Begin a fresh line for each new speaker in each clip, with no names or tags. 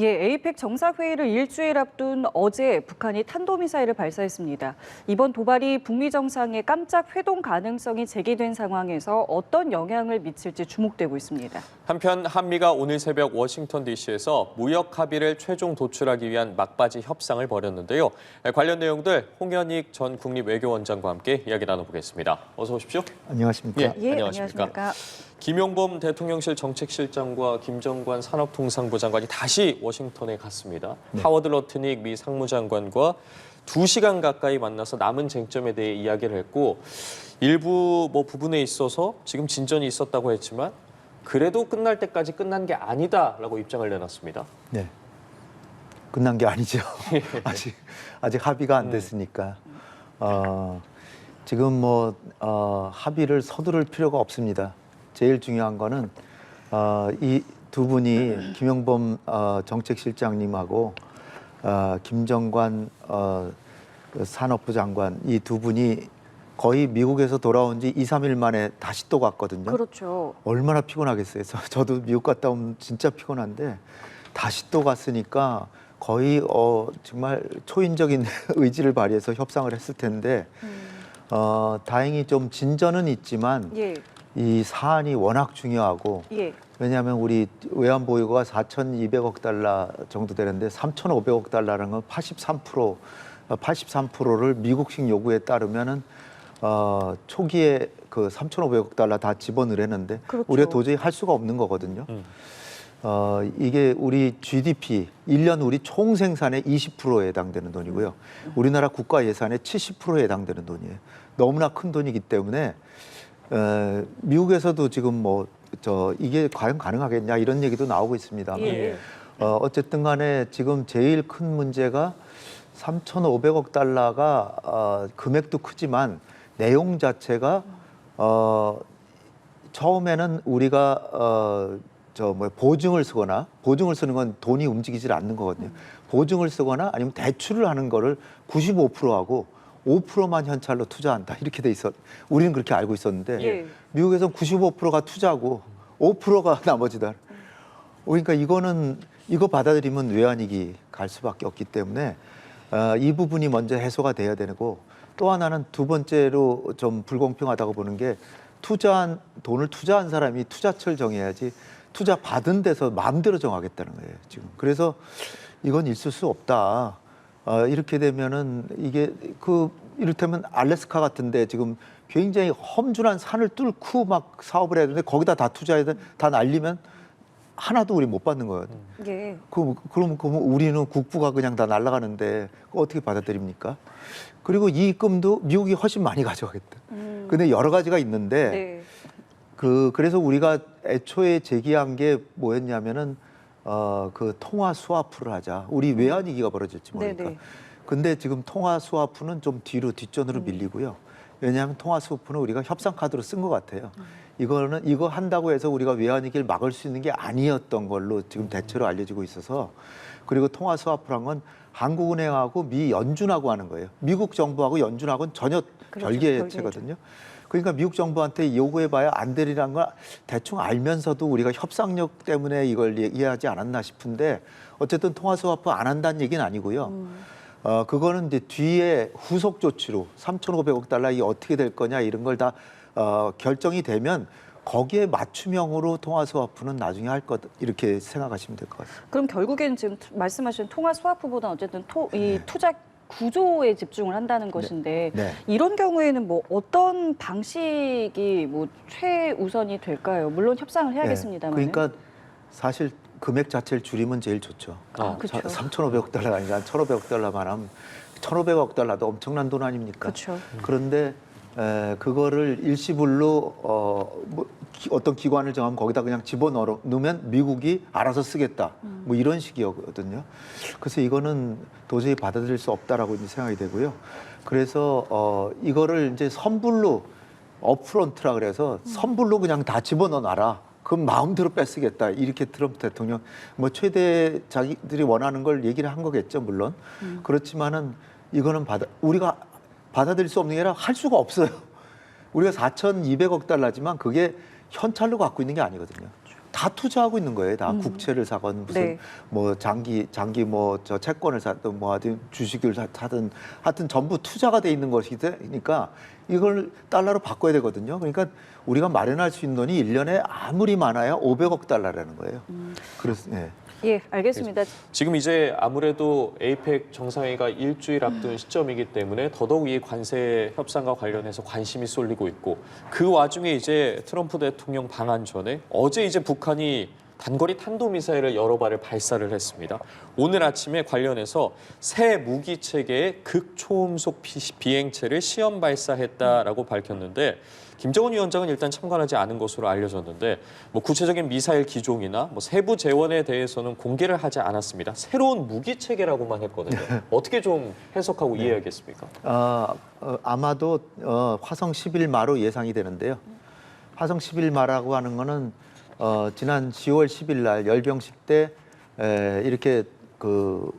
예, 에이펙 정상회의를 일주일 앞둔 어제 북한이 탄도미사일을 발사했습니다. 이번 도발이 북미 정상의 깜짝 회동 가능성이 제기된 상황에서 어떤 영향을 미칠지 주목되고 있습니다.
한편 한미가 오늘 새벽 워싱턴 DC에서 무역 합의를 최종 도출하기 위한 막바지 협상을 벌였는데요. 관련 내용들 홍현익 전 국립외교원장과 함께 이야기 나눠보겠습니다. 어서 오십시오.
안녕하십니까?
예,
안녕하십니까? 김용범 대통령실 정책실장과 김정관 산업통상부 장관이 다시 워싱턴에 갔습니다.
네.
하워드 러트닉 미 상무장관과 2시간 가까이 만나서 남은 쟁점에 대해 이야기를 했고 일부 부분에 있어서 지금 진전이 있었다고 했지만 그래도 끝날 때까지 끝난 게 아니다라고 입장을 내놨습니다.
네. 끝난 게 아니죠. 아직 합의가 안 됐으니까. 지금 합의를 서두를 필요가 없습니다. 제일 중요한 거는 이 두 분이 김용범 정책실장님하고 김정관 산업부 장관 이 두 분이 거의 미국에서 돌아온 지 2, 3일 만에 다시 또 갔거든요.
그렇죠.
얼마나 피곤하겠어요. 저도 미국 갔다 오면 진짜 피곤한데 다시 또 갔으니까 거의 정말 초인적인 의지를 발휘해서 협상을 했을 텐데 다행히 좀 진전은 있지만
예.
이 사안이 워낙 중요하고
예.
왜냐하면 우리 외환보유고가 4,200억 달러 정도 되는데 3,500억 달러라는 건 83%를 미국식 요구에 따르면은 초기에 그 3,500억 달러 다 집어넣으려는데
그렇죠.
우리가 도저히 할 수가 없는 거거든요. 이게 우리 GDP 1년 우리 총 생산의 20%에 해당되는 돈이고요. 우리나라 국가 예산의 70%에 해당되는 돈이에요. 너무나 큰 돈이기 때문에 미국에서도 지금 이게 과연 가능하겠냐 이런 얘기도 나오고 있습니다만
예.
어쨌든 간에 지금 제일 큰 문제가 3,500억 달러가 금액도 크지만 내용 자체가 처음에는 우리가 보증을 쓰는 건 돈이 움직이질 않는 거거든요. 보증을 쓰거나 아니면 대출을 하는 거를 95%하고 5%만 현찰로 투자한다 이렇게 돼 있어. 우리는 그렇게 알고 있었는데
예.
미국에서는 95%가 투자고 5%가 나머지다. 그러니까 이거 받아들이면 외환위기 갈 수밖에 없기 때문에 이 부분이 먼저 해소가 돼야 되고 또 하나는 두 번째로 좀 불공평하다고 보는 게 돈을 투자한 사람이 투자처를 정해야지 투자 받은 데서 마음대로 정하겠다는 거예요 지금. 그래서 이건 있을 수 없다. 이렇게 되면은 이게 이를테면 알래스카 같은데 지금 굉장히 험준한 산을 뚫고 막 사업을 해야 되는데 거기다 다 투자해야 돼. 다 날리면 하나도 우리 못 받는 거예요.
예.
그럼 우리는 국부가 그냥 다 날아가는데 어떻게 받아들입니까? 그리고 이익금도 미국이 훨씬 많이 가져가겠다. 근데 여러 가지가 있는데
네.
그래서 우리가 애초에 제기한 게 뭐였냐면은 그 통화 스와프를 하자. 우리 외환위기가 벌어질지 모르니까.
네네.
근데 지금 통화 스와프는 좀 뒷전으로 밀리고요. 왜냐하면 통화 스와프는 우리가 협상 카드로 쓴 것 같아요. 이거 한다고 해서 우리가 외환위기를 막을 수 있는 게 아니었던 걸로 지금 대체로 알려지고 있어서 그리고 통화 스와프란 건 한국은행하고 미 연준하고 하는 거예요. 미국 정부하고 연준하고는 전혀
그렇죠.
별개의 채거든요. 그러니까 미국 정부한테 요구해봐야 안 되리라는 걸 대충 알면서도 우리가 협상력 때문에 이걸 얘기하지 않았나 싶은데 어쨌든 통화 스와프 안 한다는 얘기는 아니고요. 그거는 이제 뒤에 후속 조치로 3,500억 달러 이 어떻게 될 거냐 이런 걸 다 결정이 되면 거기에 맞춤형으로 통화 스와프는 나중에 할 것 이렇게 생각하시면 될 것 같습니다.
그럼 결국에는 지금 말씀하신 통화 스와프보다 어쨌든 이 투자 구조에 집중을 한다는 것인데
네.
이런 경우에는 어떤 방식이 최우선이 될까요? 물론 협상을 해야겠습니다만.
그러니까 사실 금액 자체를 줄이면 제일 좋죠.
그렇죠.
3,500억 달러가 아니라 1,500억 달러만 하면 1,500억 달러도 엄청난 돈 아닙니까?
그렇죠.
그런데 그거를 일시불로 어떤 기관을 정하면 거기다 그냥 집어넣으면 미국이 알아서 쓰겠다. 이런 식이거든요. 그래서 이거는 도저히 받아들일 수 없다라고 생각이 되고요. 그래서 이거를 이제 선불로 업프론트라 그래서 선불로 그냥 다 집어넣어놔라. 그럼 마음대로 뺏으겠다. 이렇게 트럼프 대통령 최대 자기들이 원하는 걸 얘기를 한 거겠죠, 물론. 그렇지만은 이거는 우리가 받아들일 수 없는 게 아니라 할 수가 없어요. 우리가 4,200억 달러지만 그게 현찰로 갖고 있는 게 아니거든요. 다 투자하고 있는 거예요. 다 국채를 사건 무슨
네.
뭐 장기 뭐 저 채권을 샀든 뭐 하든 주식을 사든 하여튼 전부 투자가 돼 있는 것이니까 이걸 달러로 바꿔야 되거든요. 그러니까 우리가 마련할 수 있는 돈이 1년에 아무리 많아야 500억 달러라는 거예요. 그래서 예.
예, 알겠습니다.
지금 이제 아무래도 에이펙 정상회의가 일주일 앞둔 시점이기 때문에 더더욱 이 관세 협상과 관련해서 관심이 쏠리고 있고 그 와중에 이제 트럼프 대통령 방한 전에 어제 이제 북한이 단거리 탄도미사일을 여러 발을 발사를 했습니다. 오늘 아침에 관련해서 새 무기 체계의 극초음속 비행체를 시험 발사했다라고 밝혔는데 김정은 위원장은 일단 참관하지 않은 것으로 알려졌는데 뭐 구체적인 미사일 기종이나 뭐 세부 재원에 대해서는 공개를 하지 않았습니다. 새로운 무기 체계라고만 했거든요. 어떻게 좀 해석하고 이해하겠습니까?
아마도 화성 11마로 예상이 되는데요. 화성 11마라고 하는 거는 지난 10월 10일 날 열병식 때 이렇게 그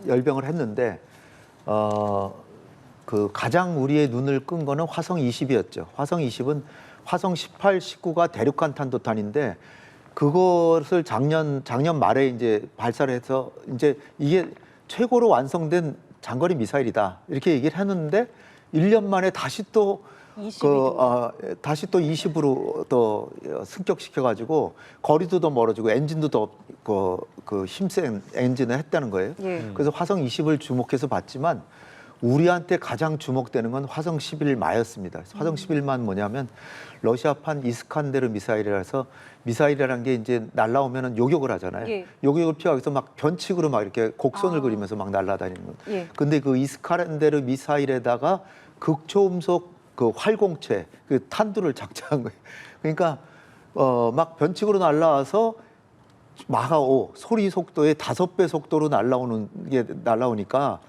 열병을 했는데 그 가장 우리의 눈을 끈 거는 화성 20이었죠. 화성 20은 화성 18, 19가 대륙간 탄도탄인데 그것을 작년 말에 이제 발사를 해서 이제 이게 최고로 완성된 장거리 미사일이다 이렇게 얘기를 했는데 1년 만에 다시 또 20으로 또 승격시켜 가지고 거리도 더 멀어지고 엔진도 더 그 힘센 엔진을 했다는 거예요.
예.
그래서 화성 20을 주목해서 봤지만 우리한테 가장 주목되는 건 화성 11마였습니다. 화성 11만 뭐냐면 러시아판 이스칸데르 미사일이라서 미사일이라는 게 이제 날라오면은 요격을 하잖아요.
예.
요격을 피하기 위해서 막 변칙으로 막 이렇게 곡선을 그리면서 막 날아다니는 거.
예.
근데 그 이스칸데르 미사일에다가 극초음속 그 활공체, 그 탄두를 장착한 거예요. 그러니까 막 변칙으로 날라와서 마하5 소리 속도의 5배 속도로 날라오니까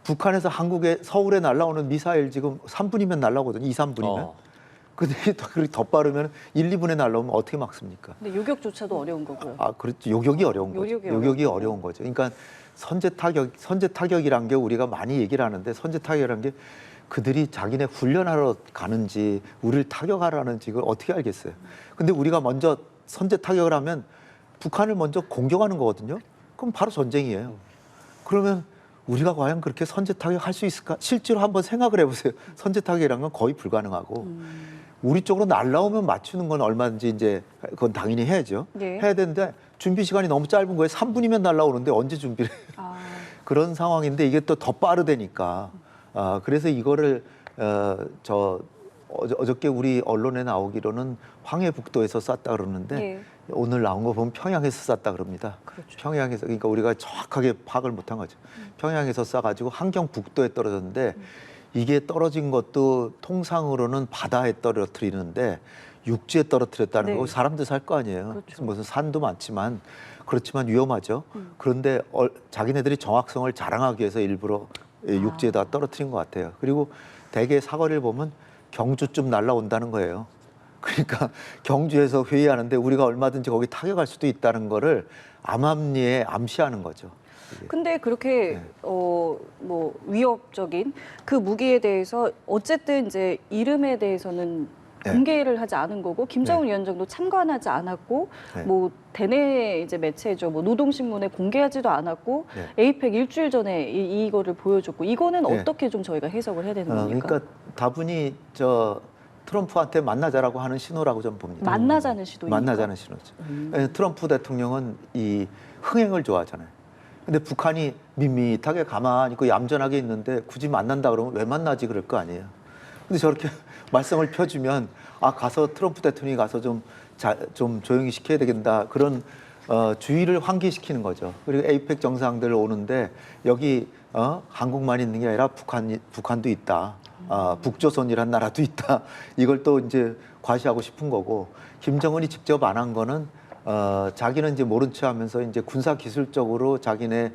북한에서 한국에 서울에 날라오는 미사일 지금 3분이면 날라오거든요. 2, 3분이면. 근데 더 빠르면 1, 2분에 날라오면 어떻게 막습니까?
근데 요격조차도 어려운 거고요.
그렇죠. 요격이 어려운 거죠. 요격이
어려운
어려운 거죠. 그러니까 선제 타격이란 게 우리가 많이 얘기를 하는데 선제 타격이란 게 그들이 자기네 훈련하러 가는지 우리를 타격하라는지 이걸 어떻게 알겠어요. 근데 우리가 먼저 선제 타격을 하면 북한을 먼저 공격하는 거거든요. 그럼 바로 전쟁이에요. 그러면 우리가 과연 그렇게 선제 타격할 수 있을까? 실제로 한번 생각을 해보세요. 선제 타격이란 건 거의 불가능하고 우리 쪽으로 날라오면 맞추는 건 얼마든지 이제 그건 당연히 해야죠.
네.
해야 되는데 준비 시간이 너무 짧은 거예요. 3분이면 날라오는데 언제 준비를 해요? 그런 상황인데 이게 또 더 빠르다니까. 그래서 이거를 어저께 우리 언론에 나오기로는 황해북도에서 쐈다 그러는데
예.
오늘 나온 거 보면 평양에서 쐈다 그럽니다.
그렇죠.
평양에서 그러니까 우리가 정확하게 파악을 못한 거죠. 평양에서 쏴가지고 함경북도에 떨어졌는데 이게 떨어진 것도 통상으로는 바다에 떨어뜨리는데 육지에 떨어뜨렸다는
네.
거고 사람들 살 거 아니에요.
그렇죠.
무슨 산도 많지만 그렇지만 위험하죠. 그런데 자기네들이 정확성을 자랑하기 위해서 일부러 육지에다 떨어뜨린 것 같아요. 그리고 대개 사거리를 보면 경주쯤 날라온다는 거예요. 그러니까 경주에서 회의하는데 우리가 얼마든지 거기 타격할 수도 있다는 거를 암암리에 암시하는 거죠.
근데 그렇게 뭐 위협적인 그 무기에 대해서 어쨌든 이제 이름에 대해서는
네.
공개를 하지 않은 거고 김정은
네.
위원장도 참관하지 않았고
네.
뭐 대내 이제 매체죠. 뭐 노동신문에 공개하지도 않았고
네.
에이펙 일주일 전에 이거를 보여줬고 이거는
네.
어떻게 좀 저희가 해석을 해야 되는 겁니까?
그러니까 다분히 트럼프한테 만나자라고 하는 신호라고 좀 봅니다.
만나자는 시도입니까?
만나자는 신호죠. 트럼프 대통령은 이 흥행을 좋아하잖아요. 근데 북한이 밋밋하게 가만히 있고 얌전하게 있는데 굳이 만난다 그러면 왜 만나지 그럴 거 아니에요. 근데 저렇게 말썽을 펴주면 가서 트럼프 대통령이 가서 좀 조용히 시켜야 되겠다 그런 주의를 환기시키는 거죠. 그리고 에이펙 정상들 오는데 여기 한국만 있는 게 아니라 북한도 있다. 북조선이란 나라도 있다. 이걸 또 이제 과시하고 싶은 거고 김정은이 직접 안 한 거는 자기는 이제 모른 체 하면서 이제 군사 기술적으로 자기네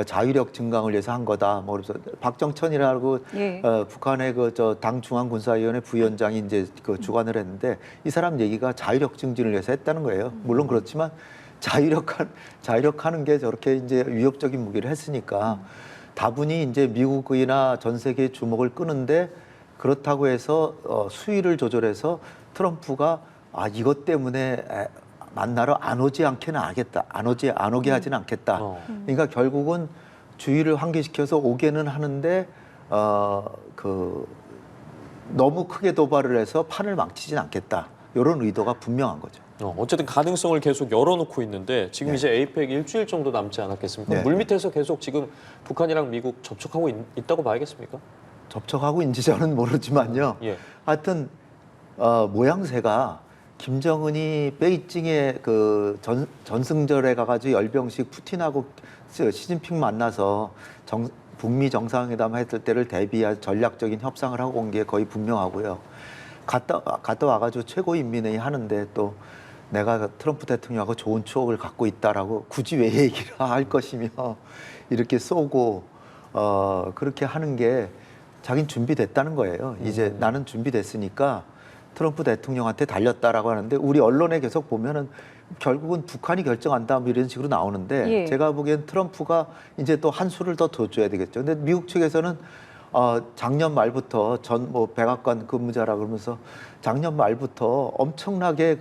자위력 증강을 위해서 한 거다. 뭐 그래서 박정천이라고
예.
북한의 당 중앙군사위원회 부위원장이 이제 그 주관을 했는데 이 사람 얘기가 자위력 증진을 위해서 했다는 거예요. 물론 그렇지만 자위력하는 게 저렇게 이제 위협적인 무기를 했으니까 다분히 이제 미국이나 전 세계의 주목을 끄는데 그렇다고 해서 수위를 조절해서 트럼프가 이것 때문에 만나러 안 오지 않게는 하겠다. 안 오게 하지는 않겠다. 그러니까 결국은 주의를 환기시켜서 오게는 하는데 너무 크게 도발을 해서 판을 망치진 않겠다. 이런 의도가 분명한 거죠.
어쨌든 가능성을 계속 열어놓고 있는데 지금
네.
이제 에이펙 일주일 정도 남지 않았겠습니까?
네.
물밑에서 계속 지금 북한이랑 미국 접촉하고 있다고 봐야겠습니까?
접촉하고 있는지 저는 모르지만요.
예.
하여튼 모양새가 김정은이 베이징에 그 전승절에 가가지고 열병식 푸틴하고 시진핑 만나서 북미 정상회담 했을 때를 대비한 전략적인 협상을 하고 온 게 거의 분명하고요. 갔다 와가지고 최고인민회의 하는데 또 내가 트럼프 대통령하고 좋은 추억을 갖고 있다라고 굳이 왜 얘기를 할 것이며 이렇게 쏘고 그렇게 하는 게 자긴 준비됐다는 거예요. 이제 나는 준비됐으니까 트럼프 대통령한테 달렸다라고 하는데 우리 언론에 계속 보면은 결국은 북한이 결정한다 뭐 이런 식으로 나오는데
예.
제가 보기엔 트럼프가 이제 또 한 수를 더 둬줘야 되겠죠. 근데 미국 측에서는 작년 말부터 백악관 근무자라 그러면서 작년 말부터 엄청나게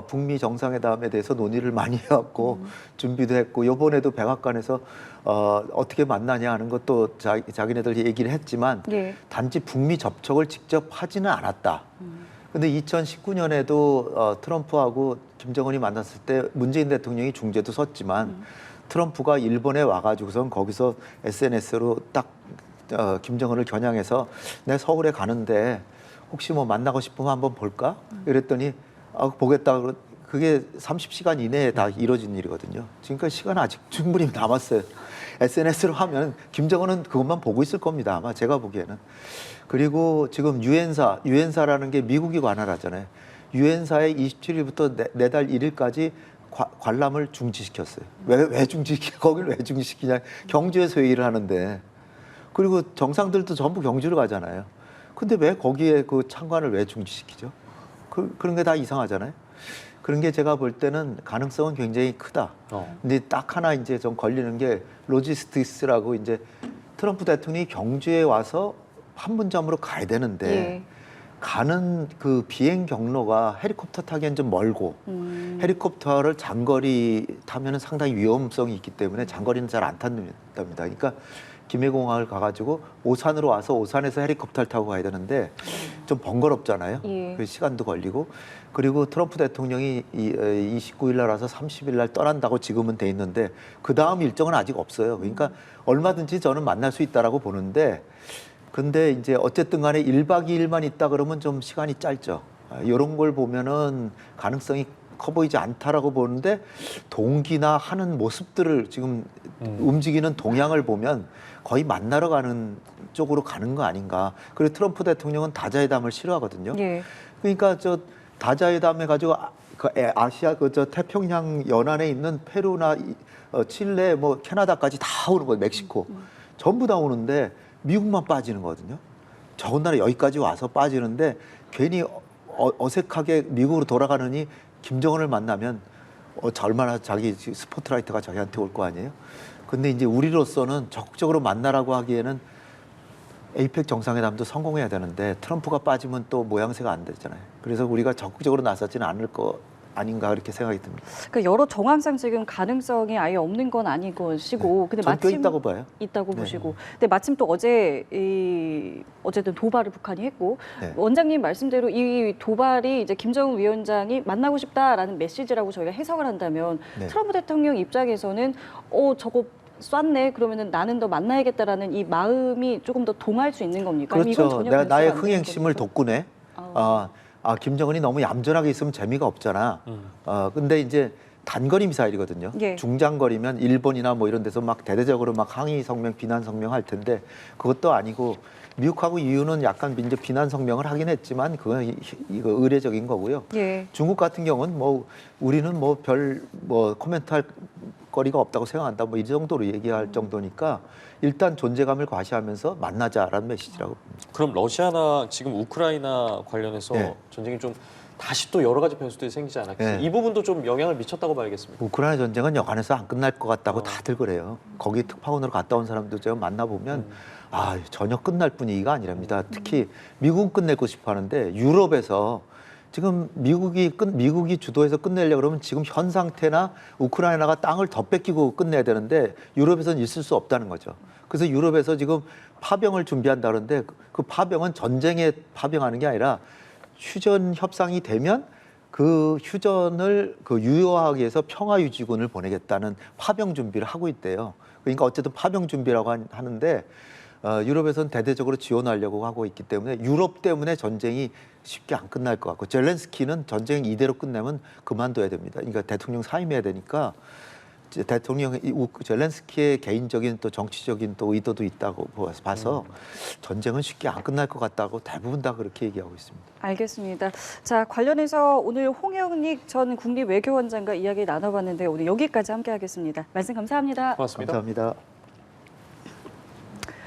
북미 정상회담에 대해서 논의를 많이 해왔고 준비도 했고 요번에도 백악관에서 어떻게 만나냐 하는 것도 자기네들 얘기를 했지만
예.
단지 북미 접촉을 직접 하지는 않았다. 근데 2019년에도 트럼프하고 김정은이 만났을 때 문재인 대통령이 중재도 섰지만 트럼프가 일본에 와가지고선 거기서 SNS로 딱 김정은을 겨냥해서 내 서울에 가는데 혹시 뭐 만나고 싶으면 한번 볼까? 이랬더니 보겠다. 그게 30시간 이내에 다 이루어진 일이거든요. 지금까지 시간 아직 충분히 남았어요. SNS로 하면 김정은은 그것만 보고 있을 겁니다. 아마 제가 보기에는. 그리고 지금 유엔사라는 게 미국이 관할하잖아요. 유엔사에 27일부터 내달 1일까지 관람을 중지시켰어요. 왜 거길 왜 중지시키냐? 경주에서 회의를 하는데. 그리고 정상들도 전부 경주를 가잖아요. 근데 왜 거기에 그 참관을 왜 중지시키죠? 그런 게 다 이상하잖아요. 그런 게 제가 볼 때는 가능성은 굉장히 크다. 근데 딱 하나 이제 좀 걸리는 게 로지스틱스라고 이제 트럼프 대통령이 경주에 와서 판문점으로 가야 되는데
예.
가는 그 비행 경로가 헬리콥터 타기엔 좀 멀고 헬리콥터를 장거리 타면은 상당히 위험성이 있기 때문에 장거리는 잘 안 탄답니다. 그러니까 김해공항을 가가지고 오산으로 와서 오산에서 헬리콥터를 타고 가야 되는데 좀 번거롭잖아요.
예.
그 시간도 걸리고 그리고 트럼프 대통령이 29일 날 와서 30일 날 떠난다고 지금은 돼 있는데 그 다음 일정은 아직 없어요. 그러니까 얼마든지 저는 만날 수 있다라고 보는데 근데 이제 어쨌든 간에 1박 2일만 있다 그러면 좀 시간이 짧죠. 이런 걸 보면은 가능성이 커 보이지 않다라고 보는데 동기나 하는 모습들을 지금 움직이는 동향을 보면 거의 만나러 가는 쪽으로 가는 거 아닌가. 그리고 트럼프 대통령은 다자회담을 싫어하거든요.
예.
그러니까 저 다자회담 해가지고 아시아 저 태평양 연안에 있는 페루나 칠레 뭐 캐나다까지 다 오는 거예요. 멕시코 전부 다 오는데 미국만 빠지는 거거든요. 더군다나 여기까지 와서 빠지는데 괜히 어색하게 미국으로 돌아가느니 김정은을 만나면 얼마나 자기 스포트라이트가 자기한테 올 거 아니에요. 근데 이제 우리로서는 적극적으로 만나라고 하기에는 에이펙 정상회담도 성공해야 되는데 트럼프가 빠지면 또 모양새가 안 되잖아요. 그래서 우리가 적극적으로 나서지는 않을 거 아닌가 그렇게 생각이 듭니다.
그러니까 여러 정황상 지금 가능성이 아예 없는 건 아닌 것이고, 근데
전 꽤
마침
있다고 봐요.
있다고
네.
보시고, 근데 마침 또 어제 어쨌든 도발을 북한이 했고,
네.
원장님 말씀대로 이 도발이 이제 김정은 위원장이 만나고 싶다라는 메시지라고 저희가 해석을 한다면
네.
트럼프 대통령 입장에서는 저거 쐈네 그러면은 나는 더 만나야겠다라는 이 마음이 조금 더 동할 수 있는 겁니까? 아니면 이건
그렇죠.
전혀
내가 나의
변수가 안 되는
흥행심을
겁니까?
돋구네. 김정은이 너무 얌전하게 있으면 재미가 없잖아. 근데 이제 단거리 미사일이거든요.
예.
중장거리면 일본이나 뭐 이런 데서 막 대대적으로 막 항의 성명, 비난 성명 할 텐데 그것도 아니고 미국하고 EU는 약간 이제 비난 성명을 하긴 했지만 그건 이거 의례적인 거고요.
예.
중국 같은 경우는 뭐 우리는 뭐 별 뭐 코멘트할 거리가 없다고 생각한다 뭐 이 정도로 얘기할 정도니까 일단 존재감을 과시하면서 만나자라는 메시지라고 봅니다.
그럼 러시아나 지금 우크라이나 관련해서
네.
전쟁이 좀 다시 또 여러 가지 변수들이 생기지 않았겠어요?
네.
이 부분도 좀 영향을 미쳤다고 봐야겠습니다.
우크라이나 전쟁은 여간해서 안 끝날 것 같다고 다들 그래요. 거기 특파원으로 갔다 온 사람들 제가 만나보면 전혀 끝날 분위기가 아니랍니다. 특히 미국은 끝내고 싶어 하는데 유럽에서 지금 미국이 주도해서 끝내려고 그러면 지금 현 상태나 우크라이나가 땅을 더 뺏기고 끝내야 되는데 유럽에서는 있을 수 없다는 거죠. 그래서 유럽에서 지금 파병을 준비한다는데 그 파병은 전쟁에 파병하는 게 아니라 휴전 협상이 되면 그 휴전을 유효하기 위해서 평화유지군을 보내겠다는 파병 준비를 하고 있대요. 그러니까 어쨌든 파병 준비라고 하는데 유럽에서는 대대적으로 지원하려고 하고 있기 때문에 유럽 때문에 전쟁이 쉽게 안 끝날 것 같고 젤렌스키는 전쟁 이대로 끝내면 그만둬야 됩니다. 그러니까 대통령 사임해야 되니까 젤렌스키의 개인적인 또 정치적인 또 의도도 있다고 봐서 전쟁은 쉽게 안 끝날 것 같다고 대부분 다 그렇게 얘기하고 있습니다.
알겠습니다. 자, 관련해서 오늘 홍영익 전 국립외교원장과 이야기 나눠봤는데 오늘 여기까지 함께하겠습니다. 말씀 감사합니다.
고맙습니다.
감사합니다.